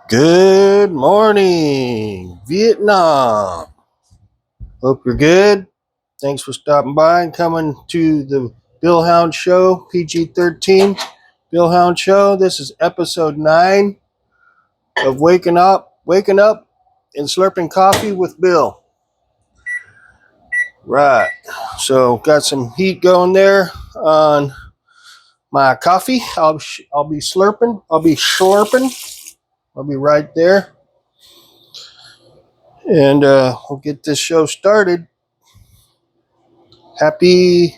Good morning, Vietnam. Hope you're good. Thanks for stopping by and coming to the Bill Hound Show, PG-13 Bill Hound Show. This is episode 9 of Waking Up, and Slurping Coffee with Bill. Right. So got some heat going there on my coffee. I'll be slurping. I'll be slurping. I'll be right there. And we'll get this show started. Happy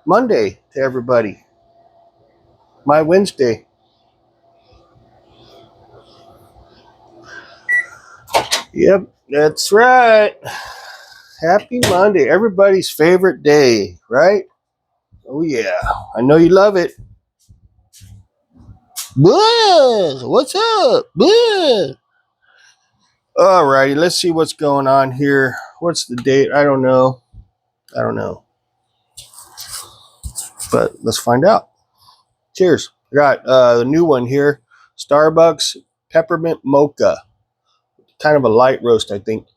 Monday to everybody. My Wednesday. Yep, that's right. Happy Monday. Everybody's favorite day, right? Oh, yeah. I know you love it. Buzz, what's up? Buzz. Alrighty, let's see what's going on here. What's the date? I don't know. But let's find out. Cheers. I got the new one here. Starbucks Peppermint Mocha. Kind of a light roast, I think.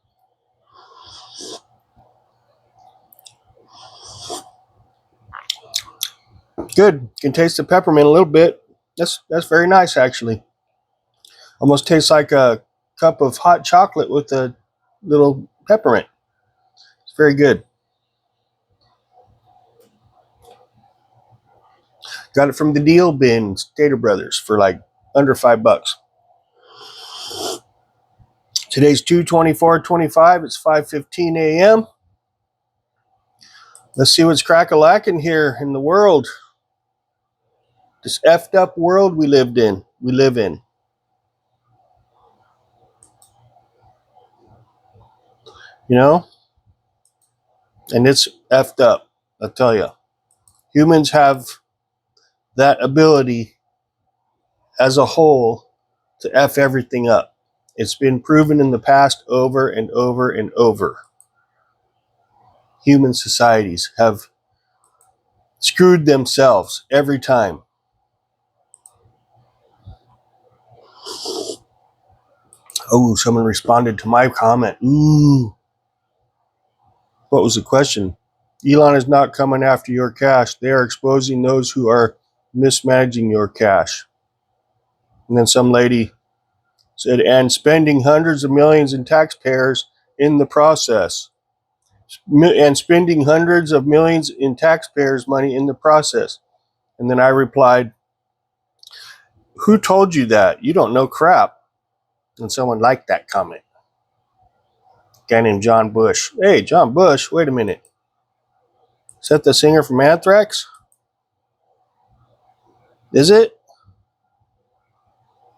Good. You can taste the peppermint a little bit. That's very nice, actually. Almost tastes like a cup of hot chocolate with a little peppermint. It's very good. Got it from the Deal Bin, Stater Brothers, for like under $5. Today's 2/24/25. It's 5:15 a.m. Let's see what's crack-a-lacking here in the world. This effed up world we live in. You know? And it's effed up, I'll tell you. Humans have that ability as a whole to F everything up. It's been proven in the past over and over and over. Human societies have screwed themselves every time. Oh, someone responded to my comment. Ooh. What was the question? Elon is not coming after your cash. They are exposing those who are mismanaging your cash. And then some lady said, and spending hundreds of millions in taxpayers in the process. And spending hundreds of millions in taxpayers' money in the process. And then I replied, who told you that? You don't know crap. And someone liked that comment. A guy named John Bush. Hey, John Bush, wait a minute. Is that the singer from Anthrax? Is it?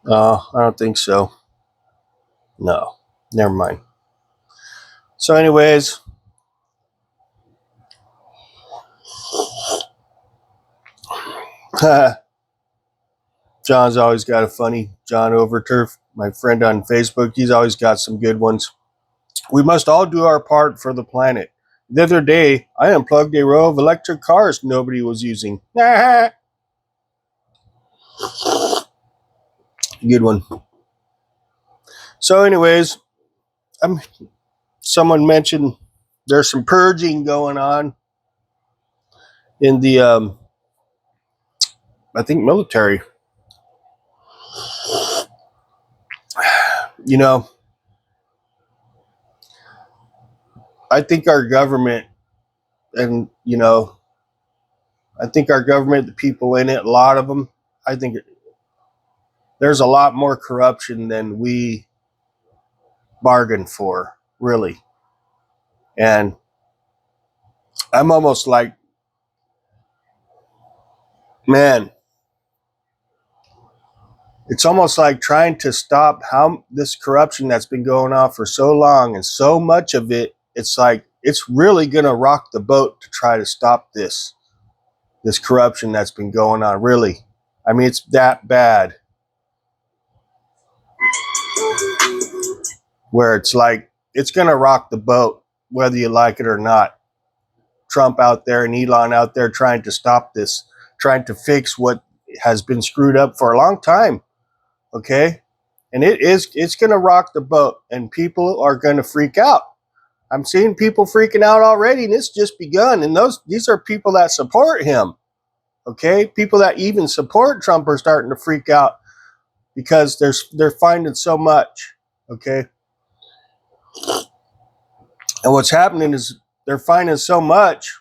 I don't think so. No, never mind. So anyways, John's always got a funny, John Overturf, my friend on Facebook, he's always got some good ones. We must all do our part for the planet. The other day, I unplugged a row of electric cars nobody was using. Good one. So anyways, someone mentioned there's some purging going on in the, I think, military. You know, I think our government, and, you know, I think our government, the people in it, a lot of them, I think there's a lot more corruption than we bargained for, really. And I'm almost like, man, it's almost like trying to stop how this corruption that's been going on for so long, and so much of it, it's like it's really going to rock the boat to try to stop this corruption that's been going on, really. I mean, it's that bad where it's like it's going to rock the boat whether you like it or not. Trump out there and Elon out there trying to stop this, trying to fix what has been screwed up for a long time. Okay? And it's going to rock the boat, and people are going to freak out. I'm seeing people freaking out already, and it's just begun. And these are people that support him. Okay, people that even support Trump are starting to freak out because they're finding so much. Okay, and what's happening is they're finding so much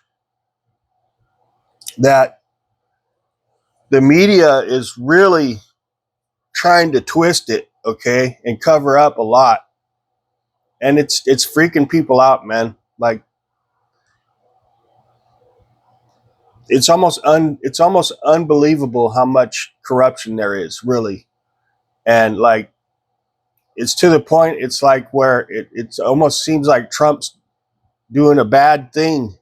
that the media is really trying to twist it, okay, and cover up a lot. And it's freaking people out, man. Like it's almost unbelievable how much corruption there is, really. And like it's to the point it's like where it almost seems like Trump's doing a bad thing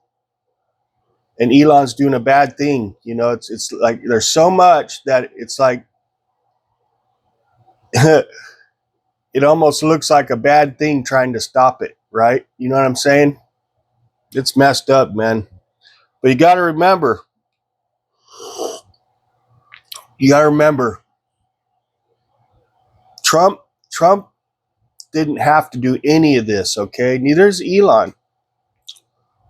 and Elon's doing a bad thing. You know, it's like there's so much that it's like it almost looks like a bad thing trying to stop it, right? You know what I'm saying? It's messed up, man. But you got to remember, Trump didn't have to do any of this, okay? Neither is Elon.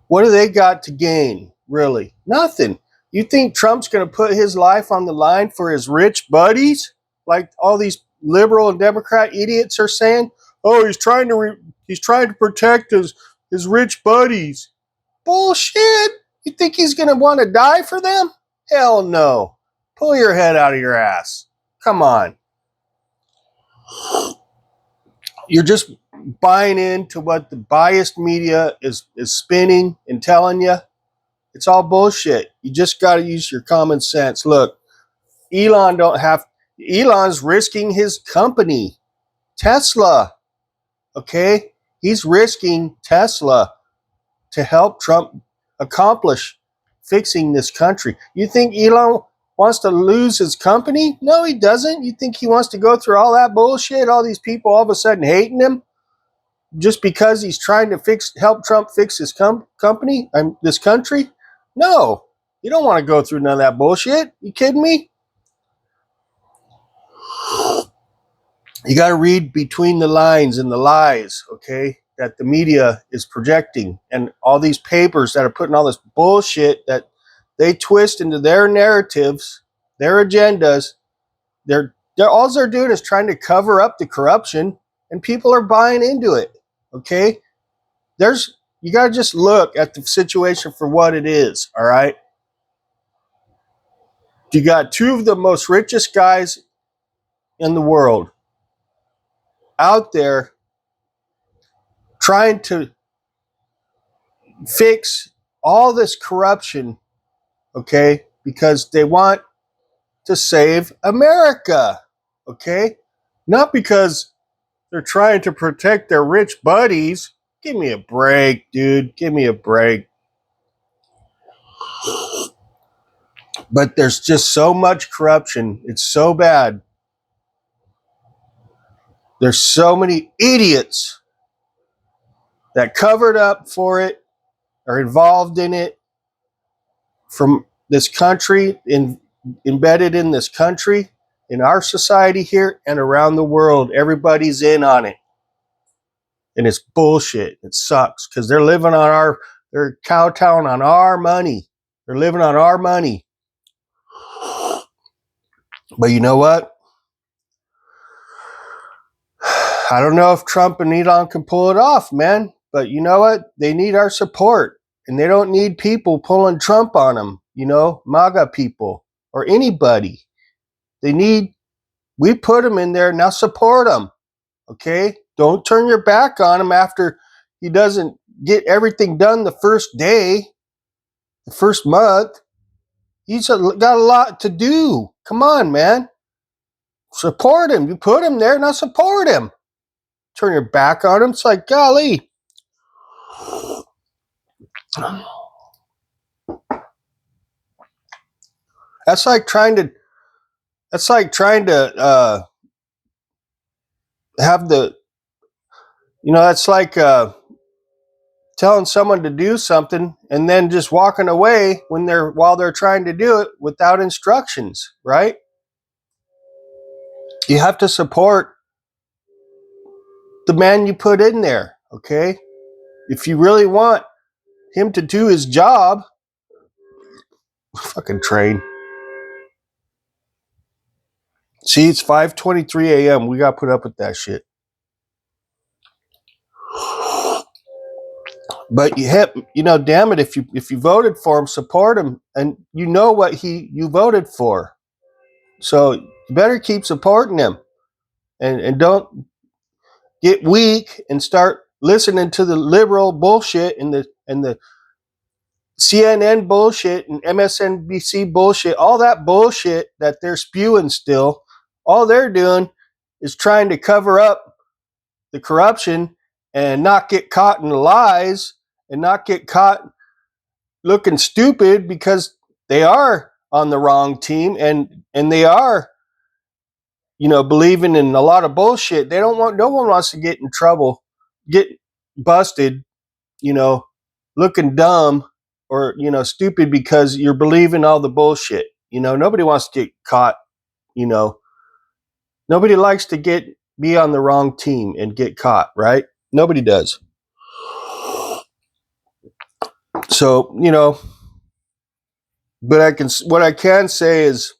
What do they got to gain, really? Nothing. You think Trump's going to put his life on the line for his rich buddies, like all these liberal and Democrat idiots are saying? Oh, he's trying to protect his rich buddies. Bullshit. You think he's going to want to die for them? Hell no. Pull your head out of your ass. Come on. You're just buying into what the biased media is spinning and telling you. It's all bullshit. You just got to use your common sense. Look, Elon's risking his company, Tesla. Okay? He's risking Tesla to help Trump accomplish fixing this country. You think Elon wants to lose his company? No, he doesn't. You think he wants to go through all that bullshit, all these people all of a sudden hating him just because he's trying to help Trump fix his company and this country? No, you don't want to go through none of that bullshit. You kidding me? You got to read between the lines and the lies, okay, that the media is projecting, and all these papers that are putting all this bullshit that they twist into their narratives, their agendas. They're all they're doing is trying to cover up the corruption, and people are buying into it. Okay, you got to just look at the situation for what it is. All right, you got two of the most richest guys in the world out there trying to fix all this corruption, okay, because they want to save America, okay, not because they're trying to protect their rich buddies. Give me a break, dude. Give me a break. But there's just so much corruption. It's so bad. There's so many idiots that covered up for it, are involved in it from this country, embedded in this country, in our society here, and around the world. Everybody's in on it. And it's bullshit. It sucks because they're living on they're kowtowing on our money. They're living on our money. But you know what? I don't know if Trump and Elon can pull it off, man. But you know what? They need our support. And they don't need people pulling Trump on them, you know, MAGA people or anybody. We put them in there, now support them, okay? Don't turn your back on him after he doesn't get everything done the first day, the first month. He's got a lot to do. Come on, man. Support him. You put him there, now support him. Turn your back on him. It's like, golly. That's like trying to have the, that's like telling someone to do something and then just walking away while they're trying to do it without instructions, right? You have to support the man you put in there, okay? If you really want him to do his job, fucking train. See, it's 5:23 a.m. We got to put up with that shit. But damn it, if you voted for him, support him, and you know what you voted for. So you better keep supporting him, and don't get weak and start listening to the liberal bullshit and the CNN bullshit and MSNBC bullshit, all that bullshit that they're spewing still. All they're doing is trying to cover up the corruption and not get caught in the lies and not get caught looking stupid, because they are on the wrong team and they are believing in a lot of bullshit. No one wants to get in trouble, get busted, looking dumb or stupid because you're believing all the bullshit. Nobody wants to get caught. Nobody likes to be on the wrong team and get caught, right? Nobody does. So but what I can say is,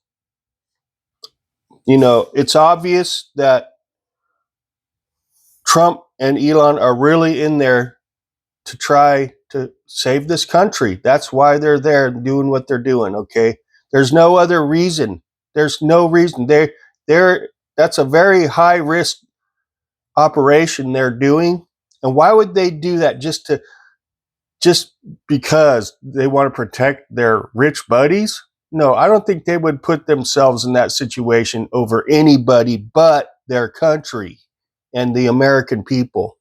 it's obvious that Trump and Elon are really in there to try to save this country. That's why they're there doing what they're doing, okay? There's no other reason. There's no reason. That's a very high risk operation they're doing. And why would they do that? Just because they want to protect their rich buddies? No, I don't think they would put themselves in that situation over anybody but their country and the American people.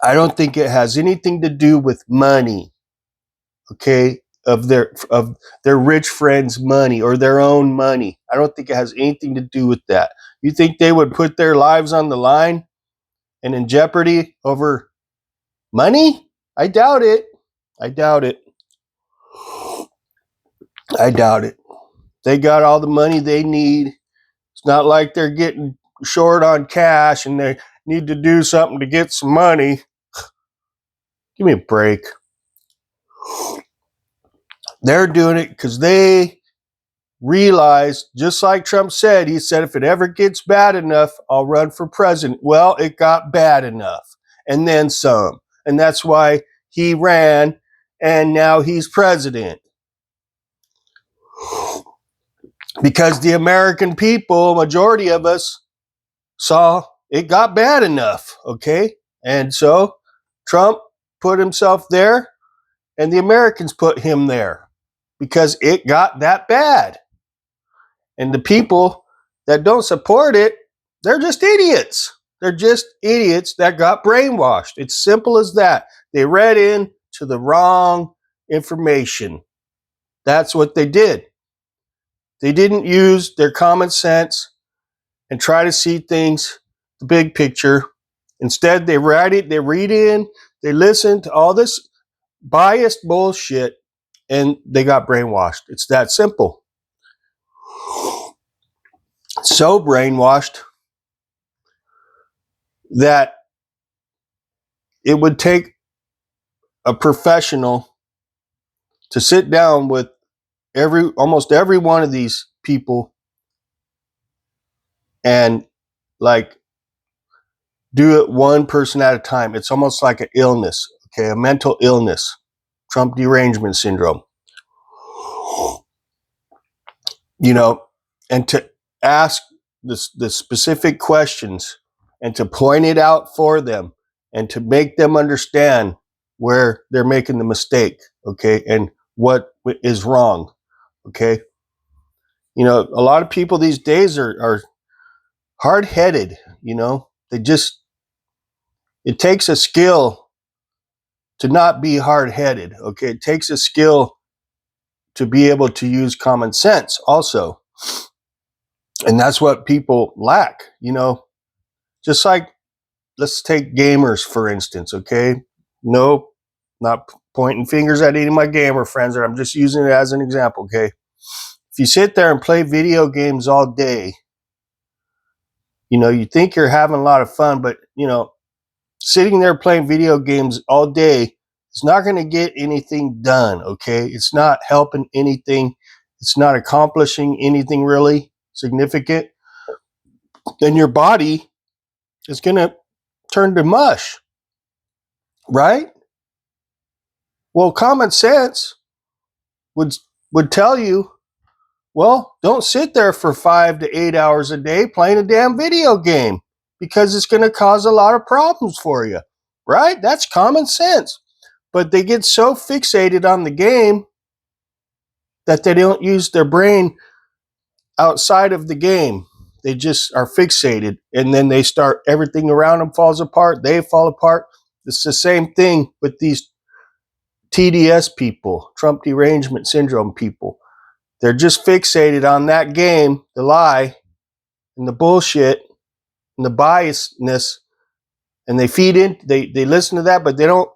I don't think it has anything to do with money, okay, of their rich friends' money or their own money. I don't think it has anything to do with that. You think they would put their lives on the line and in jeopardy over money? I doubt it. I doubt it. I doubt it. They got all the money they need. It's not like they're getting short on cash and they need to do something to get some money. Give me a break. They're doing it because they realize, just like Trump said, he said, if it ever gets bad enough, I'll run for president. Well, it got bad enough and then some. And that's why he ran and now he's president. Because the American people, majority of us, saw it got bad enough, okay? And so Trump put himself there and the Americans put him there because it got that bad. And the people that don't support it, they're just idiots. They're just idiots that got brainwashed. It's simple as that. They read into the wrong information. That's what they did. They didn't use their common sense and try to see things, the big picture. Instead, they read in, they listen to all this biased bullshit, and they got brainwashed. It's that simple. So brainwashed that it would take a professional to sit down with almost every one of these people and do it one person at a time. It's almost like an illness, okay, a mental illness, Trump derangement syndrome. And to ask the specific questions and to point it out for them and to make them understand where they're making the mistake, okay, and what is wrong, okay. A lot of people these days are hard-headed, it takes a skill to not be hard-headed, okay. It takes a skill to be able to use common sense also. And that's what people lack, just like, let's take gamers, for instance, okay? No, not pointing fingers at any of my gamer friends, I'm just using it as an example, okay? If you sit there and play video games all day, You think you're having a lot of fun, but, sitting there playing video games all day is not going to get anything done, okay? It's not helping anything. It's not accomplishing anything really significant. Then your body is going to turn to mush, right? Well, common sense would tell you, well, don't sit there for 5 to 8 hours a day playing a damn video game because it's going to cause a lot of problems for you, right? That's common sense. But they get so fixated on the game that they don't use their brain outside of the game. They just are fixated, and then they start, everything around them falls apart. They fall apart. It's the same thing with these TDS people, Trump derangement syndrome people. They're just fixated on that game, the lie, and the bullshit, and the biasness, and they feed in, they listen to that, but they don't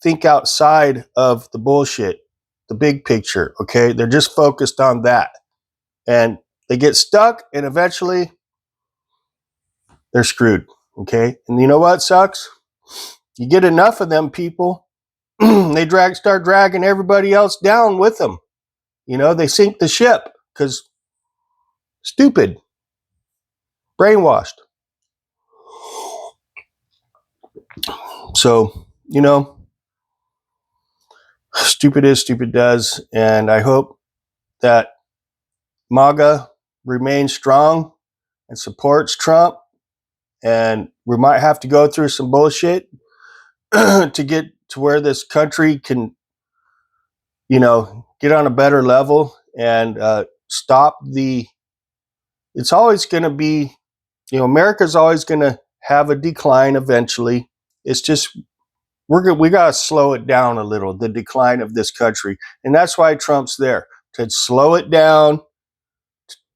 think outside of the bullshit, the big picture, okay? They're just focused on that. And they get stuck, and eventually they're screwed, okay? And you know what sucks? You get enough of them people, they start dragging everybody else down with them. They sink the ship because stupid, brainwashed. So, stupid is, stupid does. And I hope that MAGA remains strong and supports Trump. And we might have to go through some bullshit to get to where this country can, get on a better level and stop it's always going to be, America's always going to have a decline eventually. It's just, we got to slow it down a little, the decline of this country. And that's why Trump's there, to slow it down,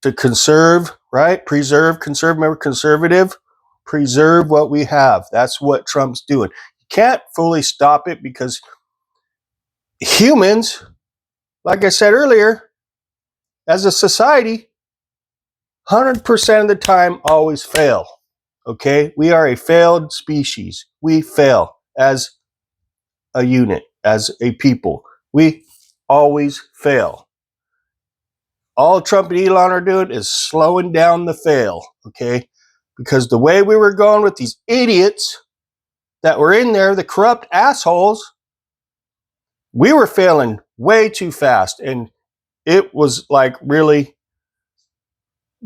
to conserve, right? Preserve, conserve, remember conservative? Preserve what we have. That's what Trump's doing. You can't fully stop it because humans, like I said earlier, as a society, 100% of the time always fail. Okay? We are a failed species. We fail as a unit, as a people. We always fail. All Trump and Elon are doing is slowing down the fail, okay? Because the way we were going with these idiots that were in there, the corrupt assholes, we were failing way too fast. And it was like really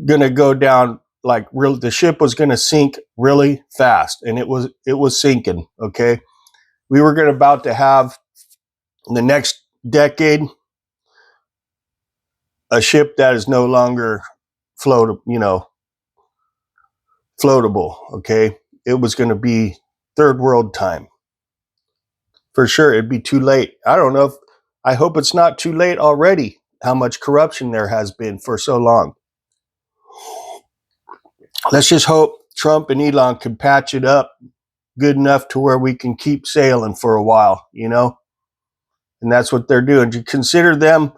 going to go down, like real, the ship was going to sink really fast. And it was sinking, okay? We were about to have in the next decade a ship that is no longer floatable, okay? It was going to be third world time. For sure, it'd be too late. I don't know I hope it's not too late already, how much corruption there has been for so long. Let's just hope Trump and Elon can patch it up good enough to where we can keep sailing for a while, And that's what they're doing. You consider them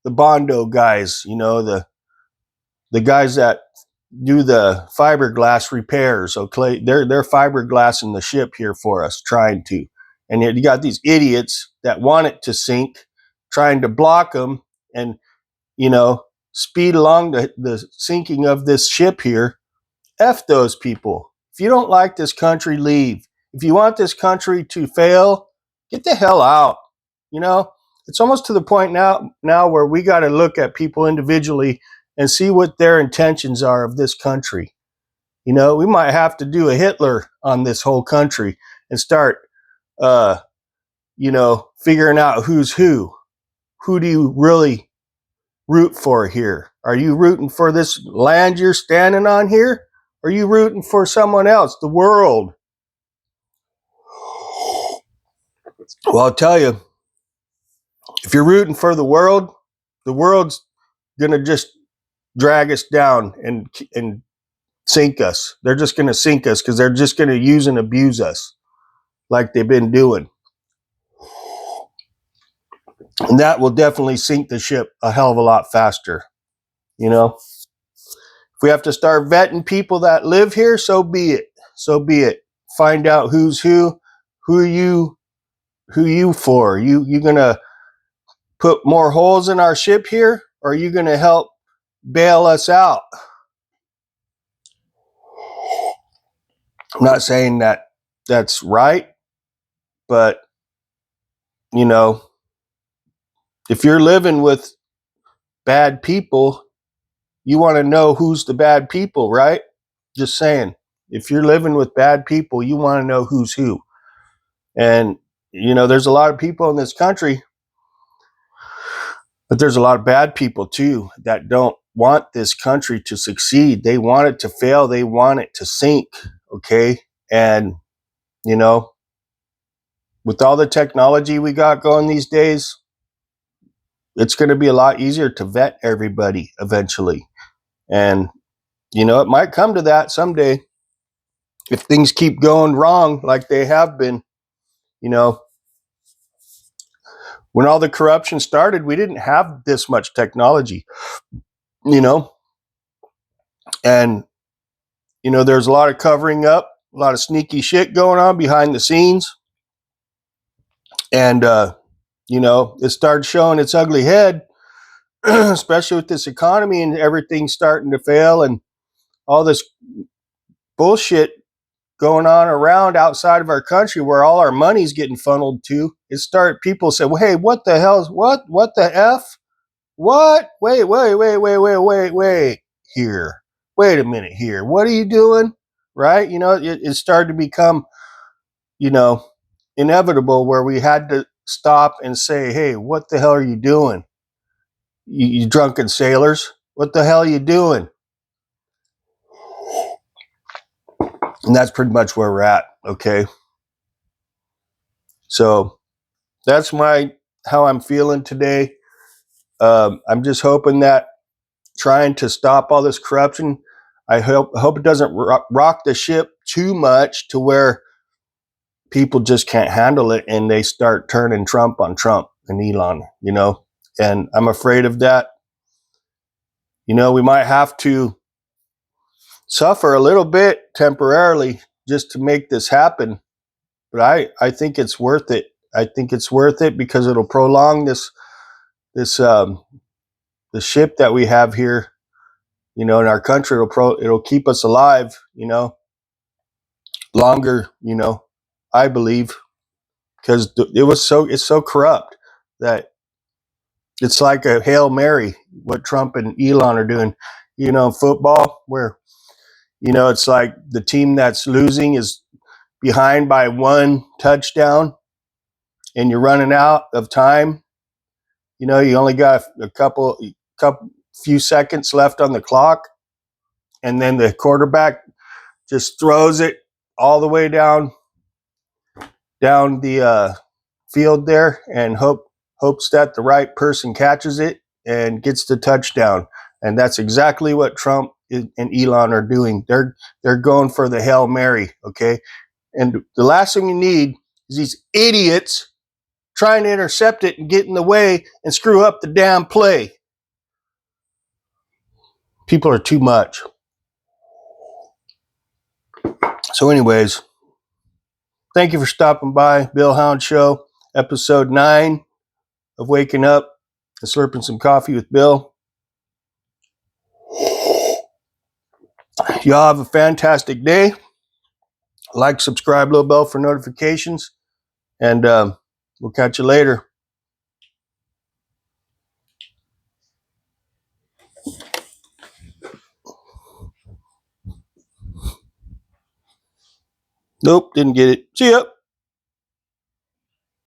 the Bondo guys, the guys that do the fiberglass repairs. Okay, they're fiberglassing the ship here for us, trying to. And you got these idiots that want it to sink, trying to block them and, speed along the sinking of this ship here. F those people. If you don't like this country, leave. If you want this country to fail, get the hell out. It's almost to the point now where we got to look at people individually and see what their intentions are of this country. We might have to do a Hitler on this whole country and start, figuring out who's who. Who do you really root for here? Are you rooting for this land you're standing on here? Or are you rooting for someone else, the world? Well, I'll tell you, if you're rooting for the world's going to just drag us down and sink us. They're just going to sink us because they're just going to use and abuse us like they've been doing. And that will definitely sink the ship a hell of a lot faster. If we have to start vetting people that live here, so be it. So be it. Find out who's who you for. You gonna put more holes in our ship here, or are you gonna help bail us out? I'm not saying that that's right, but you know, if you're living with bad people, you want to know who's the bad people, right? Just saying. If you're living with bad people, you want to know who's who. And you know, there's a lot of people in this country, but there's a lot of bad people too that don't want this country to succeed. They want it to fail. They want it to sink. Okay. And, you know, with all the technology we got going these days, it's going to be a lot easier to vet everybody eventually. And, you know, it might come to that someday if things keep going wrong like they have been. You know, when all the corruption started, we didn't have this much technology, you know, and you know, there's a lot of covering up, a lot of sneaky shit going on behind the scenes. And, you know, it started showing its ugly head, especially with this economy and everything starting to fail and all this bullshit going on around outside of our country where all our money's getting funneled to. It started, people said, well, hey, what the hell? What the F? What? Wait here. Wait a minute here. What are you doing? Right? You know, it started to become, you know, inevitable where we had to stop and say, hey, what the hell are you doing? You drunken sailors. What the hell are you doing? And that's pretty much where we're at. Okay. So that's how I'm feeling today. I'm just hoping that trying to stop all this corruption, I hope it doesn't rock the ship too much to where people just can't handle it and they start turning Trump on Trump and Elon, you know, and I'm afraid of that. You know, we might have to suffer a little bit temporarily just to make this happen. But I think it's worth it. I think it's worth it because it'll prolong this the ship that we have here, you know, in our country. It'll keep us alive, you know, longer, you know, I believe, because it's so corrupt that it's like a Hail Mary, what Trump and Elon are doing, you know, football, where, you know, it's like the team that's losing is behind by one touchdown and you're running out of time. You know, you only got a few seconds left on the clock. And then the quarterback just throws it all the way down the field there and hopes that the right person catches it and gets the touchdown. And that's exactly what Trump and Elon are doing. They're going for the Hail Mary, okay? And the last thing you need is these idiots trying to intercept it and get in the way and screw up the damn play. People are too much. So anyways, thank you for stopping by. Bill Hound Show, episode 9 of Waking Up and Slurping Some Coffee with Bill. Y'all have a fantastic day. Like, subscribe, little bell for notifications, and we'll catch you later. Nope, didn't get it. See ya.